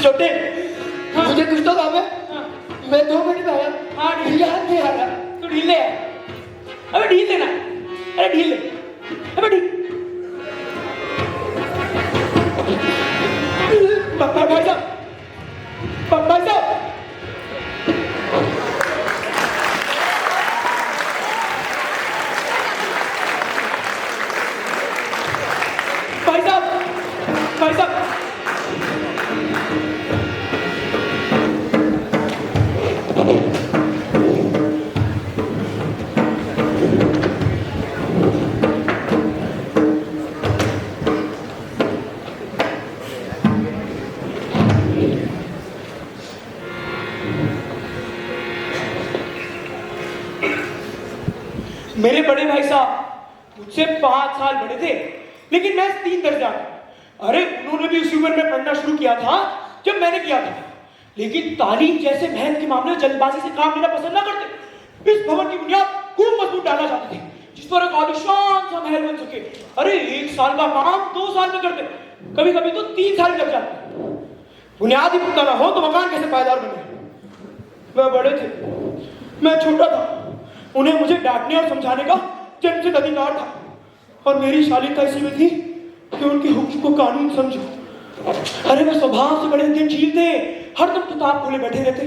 छोटे अबे ढील देना, अरे ढील दे, अबे ढील। भाई साहब, भाई साहब, भाई साहब, भाई साहब, मेरे बड़े भाई साहब मुझसे 5 साल बड़े थे, लेकिन मैं 3 दर्जा। अरे उन्होंने भी उसी उम्र में पढ़ना शुरू किया था जब मैंने किया था, लेकिन तालीम जैसे महत्व के मामले में जल्दबाजी से काम लेना पसंद ना करते। इस भवन की बुनियाद खूब मजबूत डालना चाहते थे, जिस पर एक आलीशान सा महल बन सके। अरे 1 साल का काम 2 साल में करते, कभी कभी तो 3 साल लग जाते। बुनियाद ही पुख्ता ना हो तो मकान कैसे पायदार बने। वह बड़े थे, मैं छोटा था। उन्हें मुझे डांटने और समझाने का जन्मसिद्ध अधिकार था, और मेरी शालीनता इसी में थी कि उनके हुक्म को कानून समझो। अरे वे स्वभाव से बड़े अध्ययनशील थे, हरदम किताब खोले बैठे रहते,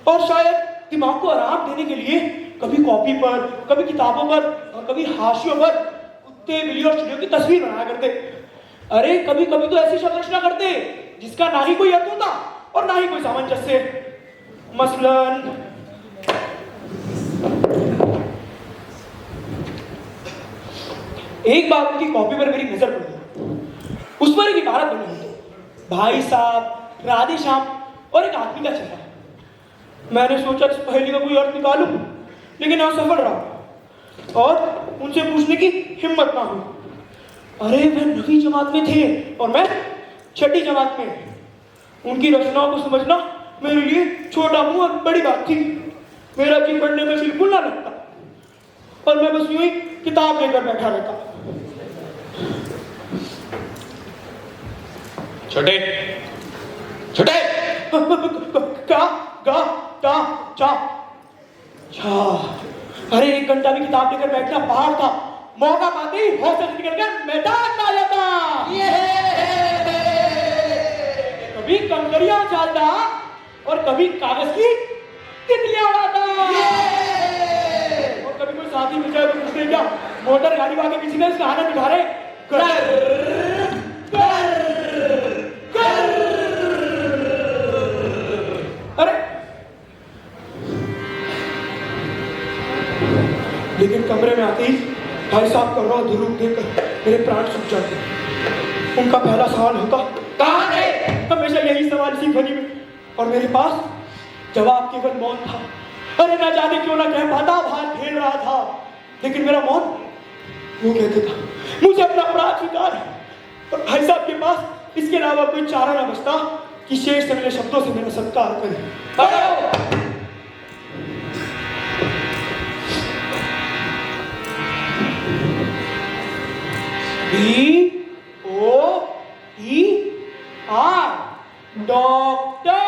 और शायद दिमाग को आराम देने के लिए कभी कॉपी पर, कभी किताबों पर, और कभी हाशियों पर कुत्ते, बिल्ली और चिड़ियों की तस्वीर बनाया करते। अरे कभी कभी तो ऐसी शब्द रचना करते जिसका ना ही कोई अर्थ होता और ना ही कोई सामंजस्य। मसलन एक बार उनकी कॉपी पर मेरी नजर पड़ी। उस पर एक इबारत बनी हुई, भाई साहब, राधे श्याम और एक आदमी का चेहरा। मैंने सोचा इस पहेली का कोई अर्थ निकालूं, लेकिन असफल रहा और उनसे पूछने की हिम्मत ना हुई। अरे वे 9वीं जमात में थे और मैं 6ठी जमात में। उनकी रचनाओं को समझना मेरे लिए छोटा मुंह और बड़ी बात थी। मेरा जी पढ़ने में बिल्कुल ना लगता, और मैं बस यूं ही किताब लेकर बैठा रहता। छोटे छोटे क्या गा टा चा चा। अरे 1 घंटा भी किताब लेकर बैठना पहाड़ था। मौका पाते ही हौसले से निकलकर मैदान में आ जाता। कभी कंकड़ियां उछालता और कभी कागज की तितलियां उड़ाता, और कभी कोई साथी मिल जाए तो पूछते क्या मोटर गाड़ी वाले किसी ने इसका आनंद उठा रहे। अरे लेकिन कमरे में आते ही भाई साहब का रौद्र रूप देखकर मेरे प्राण सूख जाते। उनका पहला सवाल होता, कहाँ गए? हमेशा यही सवाल इसी ध्वनि में, और मेरे पास जवाब केवल मौन था। अरे ना जाने क्यों ना कह पाता, बाहर खेल रहा था, लेकिन मेरा मौन वो कहते था मुझे अपना अपराध स्वीकार है। और भाई साहब के पास इसके अलावा कोई चारा ना बचता कि शेष से मेरे शब्दों से मेरा सत्कार करे। DOCTOR doctor.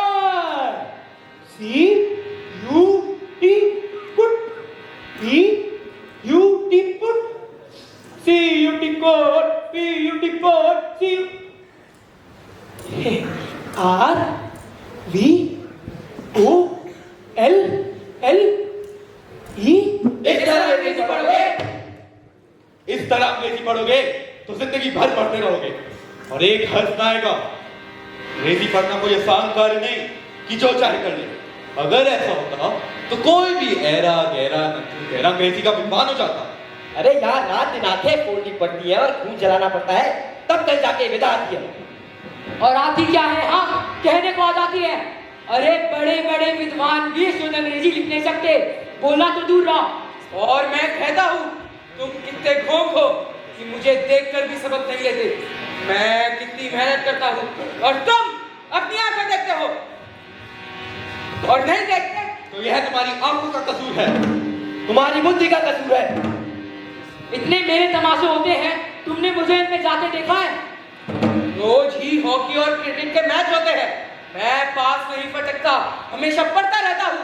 CUT put, PUT put, CUT कोट, PUT पोट, RVOLLE। इस तरह अंग्रेजी पढ़ोगे तो जिंदगी भर पढ़ते रहोगे और एक हद आएगा। अंग्रेजी पढ़ना कोई आसान कार्य नहीं कि जो चाहे कर ले। अगर ऐसा होता तो कोई भी ऐरा गहरा नथु गहरा अंग्रेजी का विद्वान हो जाता। अरे यार रात दिन आंखें फोड़नी पड़ती है और खून जलाना पड़ता है, तब कहीं जाके विदा आती है। और आती क्या है? हाँ, कहने को आ जाती है। अरे बड़े बड़े विद्वान भी शुद्ध अंग्रेजी लिख नहीं सकते, बोलना तो दूर रहा। और मैं कहता हूँ तुम कितने घोंघ हो कि मुझे देखकर भी सबक नहीं लेते। मैं कितनी मेहनत करता हूँ और तुम अपनी आंखें देखते हो और नहीं देखते। तो यह तुम्हारी आंखों का कसूर है, तुम्हारी बुद्धि का कसूर है। इतने मेरे तमाशे होते हैं, तुमने मुझे इनमें जाते देखा है? रोज ही हॉकी और क्रिकेट के मैच होते हैं, मैं पास नहीं पटकता, हमेशा पढ़ता रहता हूँ।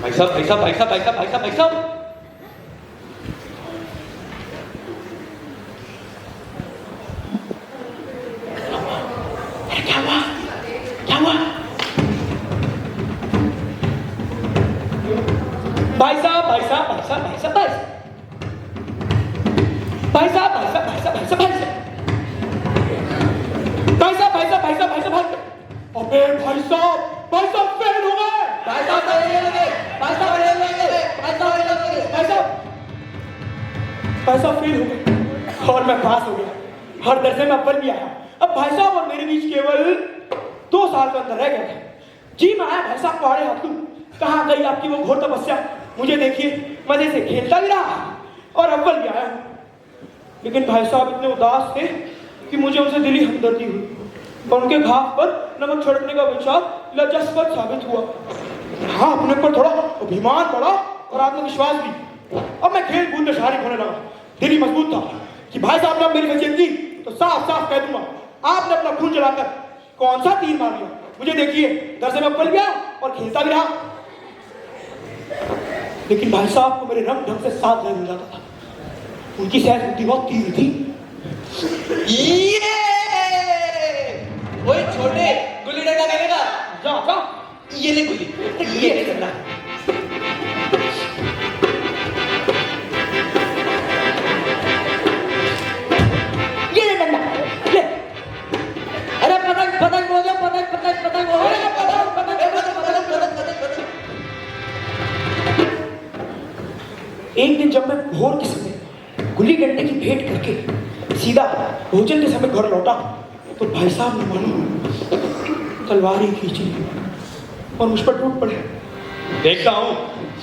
भाई साहब भाई साहब भाई साहब भाई साहब भाई साहब भाई साहब क्या हुआ? क्या हुआ? भाई साहब भाई साहब भाई साहब भाई साहब भाई साहब भाई साहब भाई साहब भाई साहब भाई साहब भाई साहब भाई साहब भाई साहब भाई साहब अबे भाई साहब फेल हो गए। भाई साहब भाई साहब भाई साहब फेल हो गए और मैं पास हो गया। हर दर्जे में अव्वल भी आया। अब भाई साहब और मेरे बीच केवल 2 साल का अंतर रह गया था। जी मैं आया भाई साहब पहाड़े हाथू। कहाँ गई आपकी वो घोर तपस्या? मुझे देखिए मजे से खेलता भी रहा और अव्वल भी आया हूँ। लेकिन भाई साहब इतने उदास थे कि मुझे उनसे दिली हमदर्दी हुई और उनके घाव पर नमक छिड़कने का विचार लज्जास्पद साबित हुआ। हाँ अपने पर थोड़ा अभिमान बढ़ा और आत्मविश्वास भी। अब मैं खेल कूद में शारीक होने लगा। दिली मजबूत था कि भाई साहब ने मेरी फजीयत की तो साफ साफ कह दूंगा आपने अपना खून जलाकर कौन सा तीर मार लिया। मुझे देखिए दरसे में अव्वल गया और खेलता भी रहा। लेकिन भाई साहब को मेरे रंग ढंग से साथ नहीं मिल जाता था। उनकी सहज बुद्धि बहुत तीव्र थी। ये ओए छोटे गुल्ली डंडा खेलेगा? जाओ जाओ ये ले गुल्ली, ये नहीं करना। ये ले डंडा ले। अरे पतंग पतंग बोलो, पतंग पतंग पतंग बोलो, अरे पतंग पतंग पतंग पतंग पतंग। एक दिन जब मैं भोर के समय गुल्ली डंडे की भेंट करके सीधा भोजन के समय घर लौटा तो भाई साहब ने मानो तलवार ही खींची और मुझ पर टूट पड़े। देखता हूँ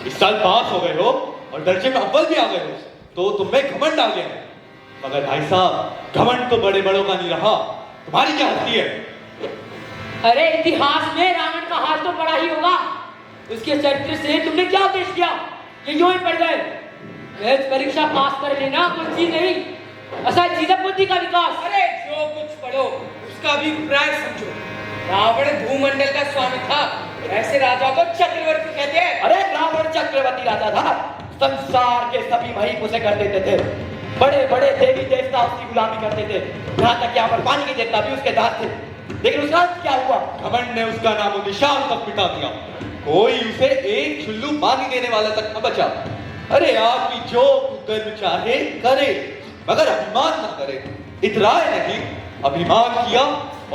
इस साल पास हो गए हो और दर्जे में अव्वल भी आ गए हो तो तुम में घमंड आ गया है। मगर भाई साहब घमंड तो बड़े बड़ों का नहीं रहा, तुम्हारी क्या हस्ती है? अरे इतिहास में रावण का हाथ तो बड़ा ही होगा। उसके चरित्र से तुमने क्या उद्देश्य किया? ये यूं ही पड़ गए। महज परीक्षा पास कर लेना कोई चीज नहीं, असल चीज है बुद्धि का विकास। अरे जो कुछ पढ़ो उसका अभिप्राय समझो। रावण भूमंडल का स्वामी था, ऐसे राजा को चक्रवर्ती कहते हैं। अरे रावण चक्रवर्ती राजा था, संसार के सभी महीप उसे कर देते थे। बड़े बड़े देवी देवता उसकी गुलामी करते थे, यहाँ तक यहाँ पर पानी के देवता भी उसके दास थे। लेकिन उसका क्या हुआ? घमंड ने उसका नामो निशान तक मिटा दिया। कोई उसे एक छुल्लू पानी देने वाला तक न बचा। अरे आदमी जो कर्म चाहे करे मगर अभिमान ना करे। इतराए नहीं, अभिमान किया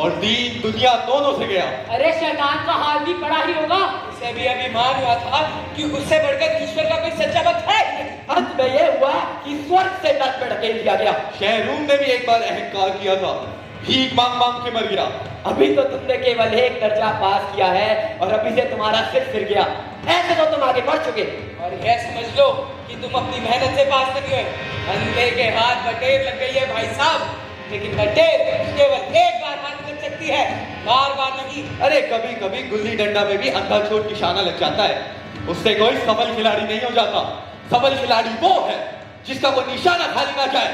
और दीन दुनिया दोनों से गया। अरे शैतान का हाल भी बड़ा ही होगा। उसे भी अभिमान हुआ था कि उससे बढ़कर ईश्वर का कोई सच्चा भक्त है ही नहीं। अंत में यह हुआ कि स्वर्ग से नर्क में ढकेल दिया गया। शहरून ने भी एक बार अहंकार किया था, भीख मांग मांग के मर गया। अभी तो तुमने केवल एक दर्जा पास किया है और अभी से तुम्हारा सिर फिर गया। ऐसे तो तुम आगे बढ़ चुके और यह समझ लो कि तुम अपनी मेहनत से पास नहीं हुए। अंधे के हाथ बटेर लग गई है भाई साहब, लेकिन बटेर केवल एक बार हाथ लग सकती है, बार बार नहीं। अरे कभी कभी गुल्ली डंडा में भी अंधा चोट निशाना लग जाता है, उससे कोई सफल खिलाड़ी नहीं हो जाता। सफल खिलाड़ी वो है जिसका वो निशाना खाली ना जाए।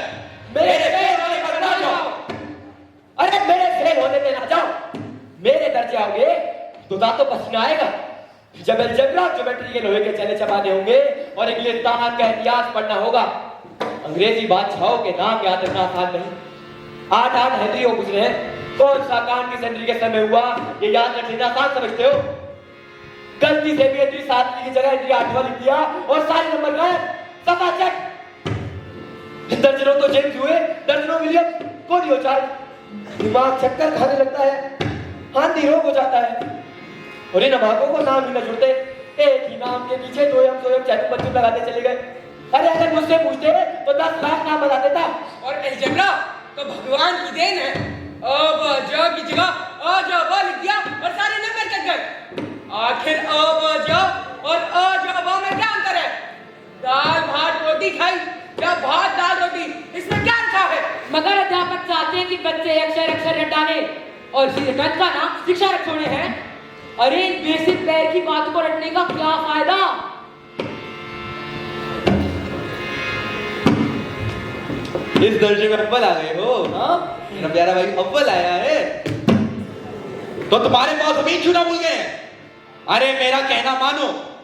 मेरे फेल होने पर ना जाओ। अरे मेरे फेल होने पे ना जाओ। मेरे दर्जे आओगे तो दांतों पसीना आएगा। जब अलजेब्रा ज्योमेट्री के लोहे के चने चबाने होंगे और इंग्लिस्तान का इतिहास पढ़ना होगा। अंग्रेजी बादशाहों के नाम याद रखना आसान नहीं। 8 हेनरी हो गुजरे हैं, कौन सा कान किस हेनरी के समय हुआ ये याद रखना आसान समझते हो? गलती से भी हेनरी 7वीं की जगह हेनरी 8वां लिख दिया और सारे नंबर गायब। सफा चेक। दर्जनों तो जेम्स हुए, दर्जनों विलियम, कौन हो चार। दिमाग चक्कर खाने लगता है, हाथी रोग हो जाता है और इन अभागों को नाम ही न जुड़ते। एक ही नाम के पीछे दो यम सोयम चाहे बच्चों लगाते चले गए। अरे अगर मुझसे पूछते तो 10 लाख नाम बता देता। और अलजेब्रा तो भगवान की देन है। अब ज की जगह अ ज ब लिख दिया और सारे नंबर कट गए। आखिर अ ब ज और अ ज ब में क्या अंतर है? दाल भात रोटी खाई या भात दाल रोटी, इसमें क्या रखा है? मगर अध्यापक चाहते हैं कि बच्चे अक्षर अक्षर रटाने और गणित का नाम शिक्षा रख छोड़े हैं। अरे इन बेसिक पैर की बात को रटने का क्या फायदा? इस दर्जे में अव्वल आ गए हो? हाँ मेरा प्यारा भाई अव्वल आया है तो तुम्हारे पास अभी छूना भूल गए हैं। अरे मेरा कहना मानो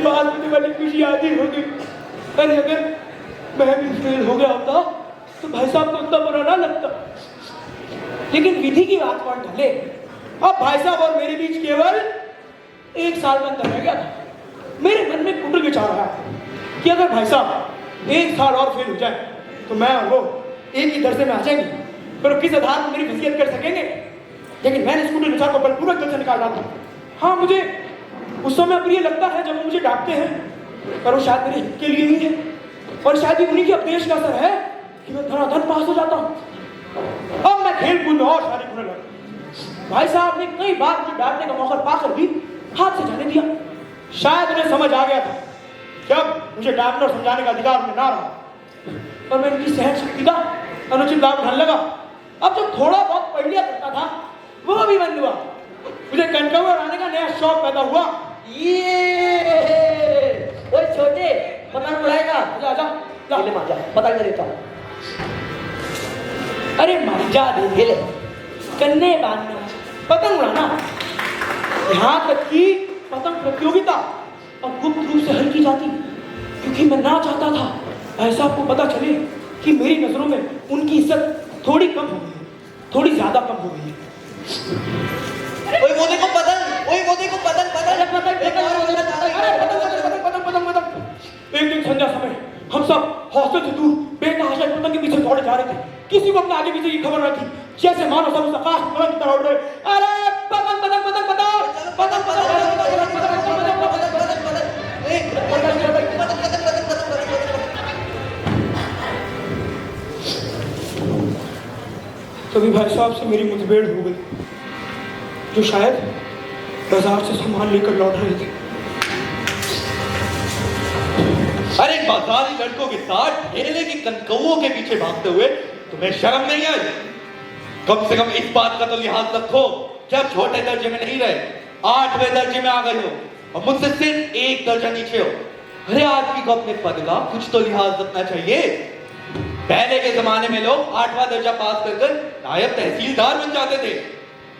पास होने वाली खुशी आधी हो गई। अरे अगर मैं भी फेल हो गया होता तो भाई साहब को उतना बुरा ना लगता, लेकिन विधि की बात कौन डाले। अब भाई साहब और मेरे बीच केवल 1 साल का अंतर रह गया था। मेरे मन में कुंडल विचार रहा है कि अगर भाई साहब 1 साल और फेल हो जाए तो मैं और वो एक ही दर्जे में आ जाएंगे, पर किस आधार पर मेरी वसीयत कर सकेंगे। लेकिन मैंने इस कुंडल विचार को बलपूर्वक दिल से निकाल डाला। हाँ, मुझे उस समय प्रिय लगता है जब वो मुझे डांटते हैं, पर वो शायद मेरे हित के लिए ही है, और शायद ही उन्हीं के उपदेश का असर है कि मैं धनाधन पास हो जाता हूँ। अब मैं खेल कूद में और शादी होने लगा। भाई साहब ने कई बार मुझे डांटने का मौका पाकर भी हाथ से जाने दिया। शायद उन्हें समझ आ गया था कि अब मुझे डांटने और समझाने का अधिकार उन्हें ना रहा, पर मैं इनकी सहन शक्ति का अनुचित लाभ उठाने लगा। अब जो थोड़ा बहुत पढ़ लिया करता था वो भी बंद हुआ। मुझे कनकौवा उड़ाने का नया शौक पैदा हुआ। ये ओए छोटे, पतंग उड़ाएगा? आजा आजा जा। ले मार जा, पतंग दे देता हूँ। अरे मार जा दे ले, कन्ने बांधना, पतंग उड़ाना। यहाँ तक कि पतंग प्रतियोगिता अब गुप्त रूप से हल की जाती, क्योंकि मैं ना चाहता था भाई साहब को पता चले कि मेरी नजरों में उनकी इज्जत थोड़ी कम हो गई है, थोड़ी ज्यादा कम हो गई है। ओए वो देखो पतंग, ओए वो देखो पतंग, पतंग पतंग एक दिन संध्या समय हम सब हौसले से दूर बेतहाशा पतंग के पीछे दौड़े जा रहे थे। किसी को अपने आगे पीछे की खबर न थी, जैसे मानो सब उस आकाश में पतंग की तरह उड़ रहे। अरे पतंग पतंग पतंग पतंग पतंग तभी भाई साहब से मेरी मुठभेड़ हो गई, जो शायद बाजार से सामान लेकर लौट रहे थे। अरे बाजारी लड़कों के साथ ढेले के कनकौओं के पीछे भागते हुए तुम्हें शर्म नहीं आई? कम से कम इस बात का तो लिहाज रखो कि आप छोटे दर्जे में नहीं रहे, 8वें दर्जे में आ गए हो और मुझसे सिर्फ 1 दर्जा नीचे हो। अरे आदमी को अपने पद का कुछ तो लिहाज रखना चाहिए। पहले के जमाने में लोग 8वां दर्जा पास कर नायब तहसीलदार बन जाते थे।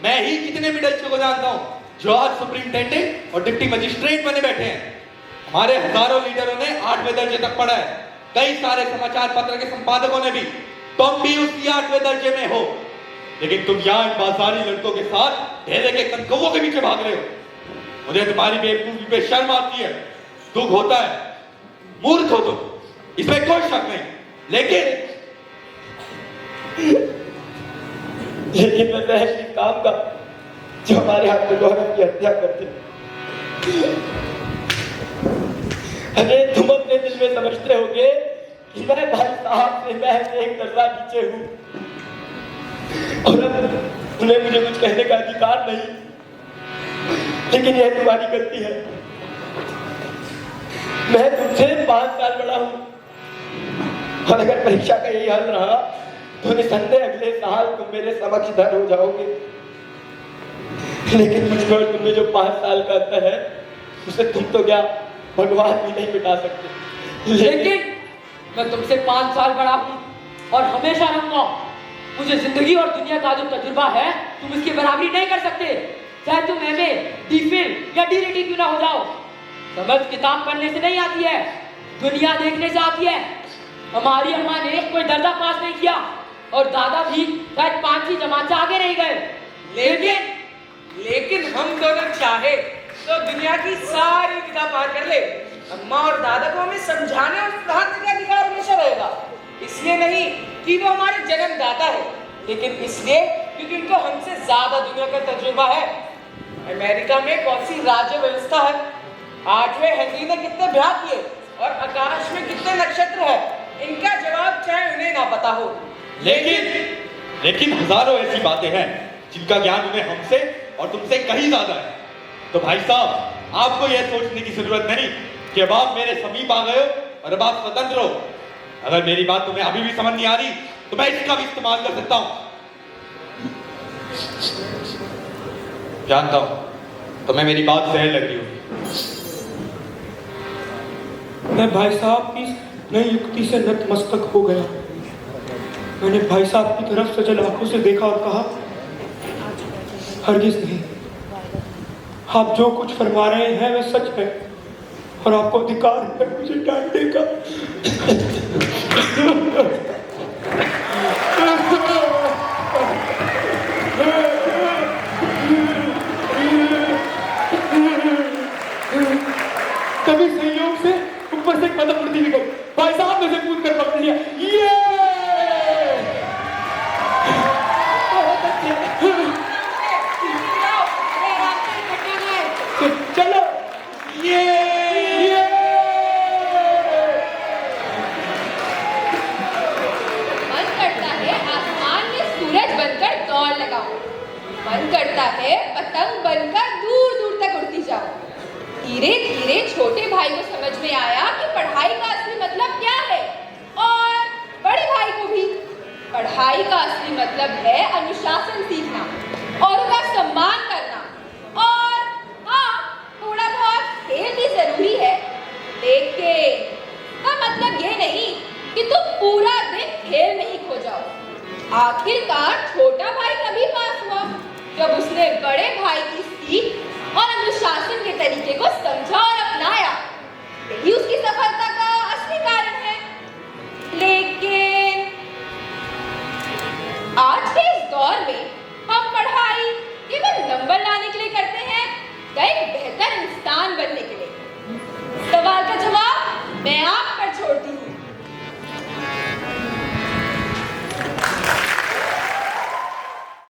मैं ही कितने मिडल को जानता हूँ जो आज सुप्रिंटेंडेंट और डिप्टी मजिस्ट्रेट बने बैठे हैं। हमारे हजारों लीडरों ने 8वें दर्जे तक पढ़ा है, कई सारे समाचार पत्र के संपादकों ने भी। तुम भी उसी 8वें दर्जे में हो, लेकिन तुम यहाँ इन बाजारी लड़कों के साथ ढेले के कनकौओं के पीछे भाग रहे हो। मुझे तुम्हारी बेवकूफी पे शर्म आती है, दुख होता है। मूर्ख हो तुम, इसमें कोई शक नहीं, लेकिन मैं ऐसे काम का जो हमारे हाथ में गौरव की हत्या करते। अरे तुम अपने दिल में समझते होगे कि मैं भाई साहब से महज 1 दर्जा नीचे हूँ और अब उन्हें मुझे कुछ कहने का अधिकार नहीं, लेकिन यह तुम्हारी गलती है। मैं तुमसे 5 साल बड़ा हूँ और अगर परीक्षा का यही हल रहा तो निसंदेह अगले साल तुम मेरे समक्ष धर हो जाओगे। लेकिन मुझको और तुम में जो 5 साल का अंतर है उसे तुम तो क्या भगवान भी नहीं मिटा सकते। लेकिन मैं तुमसे 5 साल बड़ा हूँ और हमेशा रहूंगा। मुझे जिंदगी और दुनिया का जो तजुर्बा है तुम इसकी बराबरी नहीं कर सकते, चाहे तुम MA, DPhil या DLT क्यों ना हो जाओ। समझ किताब पढ़ने से नहीं आती है, दुनिया देखने से आती है। हमारी अम्मा ने कोई दर्जा पास नहीं किया और दादा भी शायद 5वीं जमात से आगे रह गए। लेकिन हम दोनों चाहे तो दुनिया की सारी किताब पार कर ले, अम्मा और दादा को हमें समझाने और सुधारने का अधिकार हमेशा रहेगा। इसलिए नहीं कि वो हमारे जन्मदाता है, लेकिन इसलिए क्योंकि उनको हमसे ज्यादा दुनिया का तजुर्बा है। अमेरिका में कौन सी राज्य व्यवस्था है, 8वें हेनरी ने कितने ब्याह किए और आकाश में कितने नक्षत्र है, इनका जवाब चाहे उन्हें ना पता हो। लेकिन हजारों ऐसी बातें हैं जिनका ज्ञान उन्हें हमसे और तुमसे कहीं ज्यादा है। तो भाई साहब, आपको यह सोचने की जरूरत नहीं कि अब आप मेरे समीप आ गए हो और अब आप स्वतंत्र हो। अगर मेरी बात तुम्हें अभी भी समझ नहीं आ रही तो मैं इसका भी इस्तेमाल कर सकता हूं। जानता हूं तुम्हें मेरी बात सहज लग रही होगी। मैं भाई साहब की नई युक्ति से नतमस्तक हो गया। मैंने भाई साहब की तरफ सजल आंखों से देखा और कहा, हरगिज नहीं, आप जो कुछ फरमा रहे हैं वह सच है। और आपको अधिकार है मुझे डांटने का। कभी संयोग से ऊपर से कदम उड़ती निकल, भाई साहब मुझे कूद कर पकड़ लिया। ये चलो ये मन करता है आसमान में सूरज बनकर दौड़ लगाऊं, मन करता है पतंग बनकर दूर दूर तक उड़ती जाऊं। धीरे धीरे छोटे भाई को समझ में आया कि पढ़ाई का असली मतलब क्या है, और बड़े भाई को भी। पढ़ाई का असली मतलब है अनुशासन सीखना, औरों का सम्मान करना, और हाँ, थोड़ा बहुत खेल भी जरूरी है, लेकिन इसका मतलब ये नहीं कि तुम पूरा दिन खेल में ही खो जाओ। आखिरकार छोटा भाई तभी पास हुआ जब उसने बड़े भाई की सीख और अनुशासन के तरीके को समझा और अपनाया। यही उसकी सफलता का असली कारण है। लेकिन आज के इस दौर में हम पढ़ाई केवल नंबर लाने के लिए करते हैं या एक बेहतर इंसान बनने के लिए? सवाल का जवाब मैं